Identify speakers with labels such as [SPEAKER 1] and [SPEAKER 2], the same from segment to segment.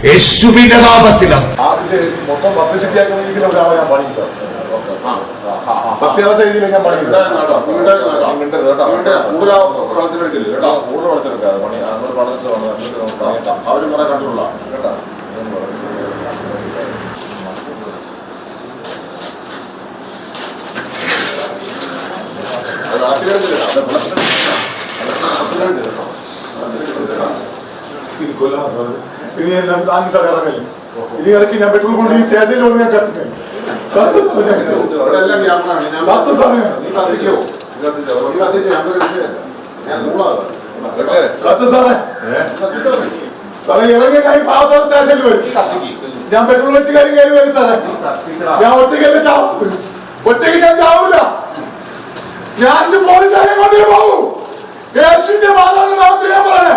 [SPEAKER 1] യേശുവിന്റെ നാമത്തിലാണ്.
[SPEAKER 2] മൊത്തം പബ്ലിസിറ്റി ആക്കുന്ന ഒരാളെ ഞാൻ പാടിക്കും സാർ. സത്യാവസ്ഥ രീതിയിൽ ഞാൻ പാടിക്കും. കൂടുതൽ പണി അങ്ങോട്ട് പഠിച്ചിട്ട് അവരും കുറെ കണ്ടിട്ടുള്ള കേട്ടോ. ഇനി എല്ലാം താങ്ങി സാർ ഇറങ്ങല്ലേ. ഇനി ഇറക്കി ഞാൻ പെട്രോൾ കൊണ്ട് ഈ സ്റ്റേഷനിൽ വന്ന് ഞാൻ കത്തിക്കോ സാറേ. ഇറങ്ങിയ കാര്യം പാവത്തോടെ സ്റ്റേഷനിൽ വരും. ഞാൻ പെട്രോൾ വെച്ച് കാര്യം കയറി വരും സാറേ. ഞാൻ ഒറ്റയ്ക്കല്ലേ ചാവുന്നത്. ഒറ്റയ്ക്ക് ഞാൻ ചാവൂല. ഞാൻ പോലീസുകാരെ കൊണ്ടേ പോകൂ. യേശുവിന്റെ മാതാവിന്റെ നാമത്തിൽ ഞാൻ പറയണേ.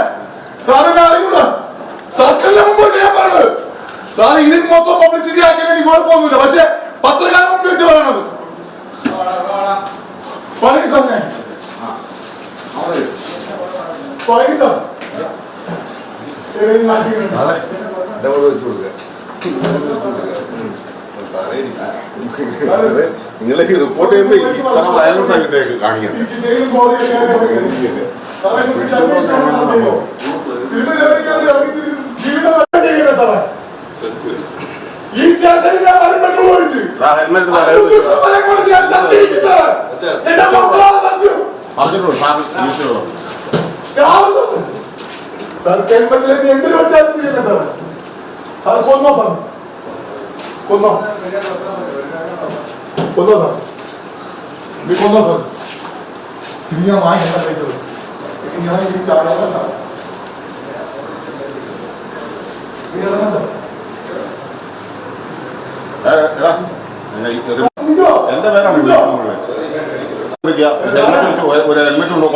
[SPEAKER 2] സാറിനെ അറിയൂടാ. സർക്കാരിന്റെ മുമ്പ് ചെയ്യാൻ പറയണത് സാറ്. ഇതിൽ മൊത്തം പബ്ലിസിറ്റി ആക്കിയാൽ എനിക്ക് കുഴപ്പമൊന്നുമില്ല. പക്ഷെ പത്രക്കാരെ മുമ്പ് വെച്ച് പറയണത് പറയും സാർ. ഞാൻ പറയും സാർ.
[SPEAKER 3] നിങ്ങളെ റിപ്പോർട്ട് ചെയ്യുമ്പോ ഇത്ര വയലൻസ് ആയിട്ട് കാണിക്കണം.
[SPEAKER 2] ഈ സ്റ്റേഷനിൽ ഞാൻ പെട്രോൾ ഒഴിച്ച് എന്തിനു വെച്ചാൽ സാറേ. അത് കൊന്നോ സാർ. കൊന്നോ കൊന്നോ സാർ. നീ കൊന്നോ സാർ. ഇനി ഞാൻ വാങ്ങിക്കാൻ പറ്റുള്ളൂ. ഞാൻ ഈ ചാടാൻ
[SPEAKER 3] എന്റെ പേരാണ് ഒരു ഹെൽമെറ്റ് ഉണ്ടോ?